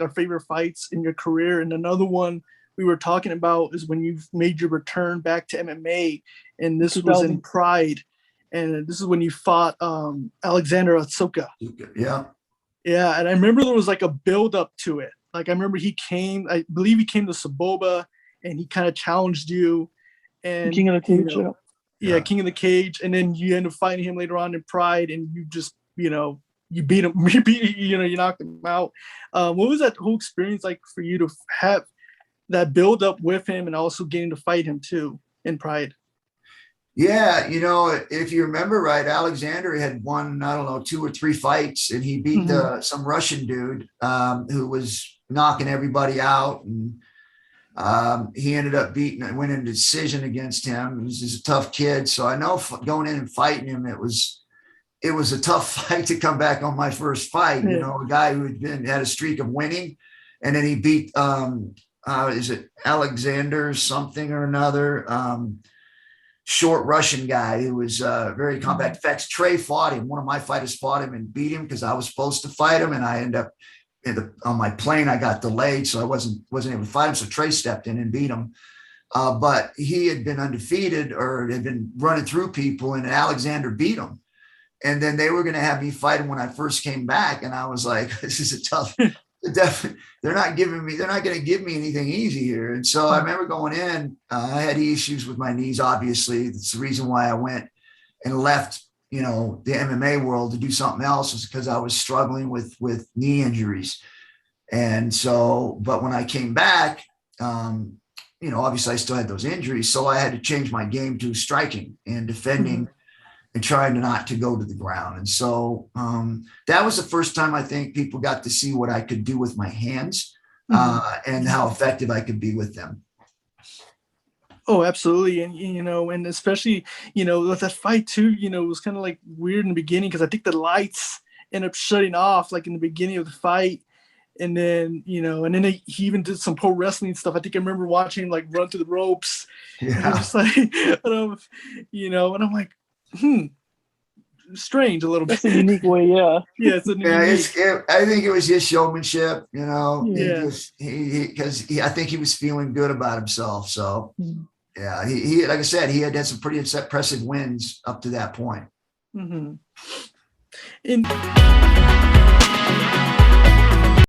our favorite fights in your career. And another one we were talking about is when you've made your return back to MMA, and this was in Pride, and this is when you fought Alexander Otsuka. Yeah. Yeah, and I remember there was like a build up to it. Like I remember I believe he came to Saboba, and he kind of challenged you. And King of the Cage, yeah, King of the Cage, and then you end up fighting him later on in Pride, and you just, you beat him, you knocked him out. What was that whole experience like for you to have that build up with him, and also getting to fight him too in Pride? Yeah, if you remember right, Alexander had won, I don't know, 2 or 3 fights, and he beat some Russian dude who was knocking everybody out, and he ended up winning a decision against him. He was just a tough kid, so I know going in and fighting him, it was a tough fight to come back on my first fight. Yeah. A guy who had a streak of winning, and then he beat is it Alexander something or another? Short Russian guy who was very compact. In fact, Trey fought him. One of my fighters fought him and beat him because I was supposed to fight him, and I ended up on my plane. I got delayed, so I wasn't able to fight him. So Trey stepped in and beat him. But he had been undefeated or had been running through people, and Alexander beat him. And then they were going to have me fight him when I first came back, and I was like, "This is a tough." They're not going to give me anything easy here. And so I remember going in, I had issues with my knees. Obviously, that's the reason why I went and left, the MMA world to do something else, was because I was struggling with knee injuries. And so, but when I came back, obviously I still had those injuries. So I had to change my game to striking and defending and trying not to go to the ground. And so that was the first time I think people got to see what I could do with my hands and how effective I could be with them. Oh, absolutely. And, and especially, with that fight too, it was kind of like weird in the beginning, because I think the lights ended up shutting off like in the beginning of the fight. And then, he even did some pro wrestling stuff. I think I remember watching him like run through the ropes. Yeah. And I'm just like, and I'm like, strange a little bit. That's a unique way, yeah. Yeah, I think it was just showmanship, Yeah. Because I think he was feeling good about himself. So, yeah, he like I said, he had some pretty impressive wins up to that point. And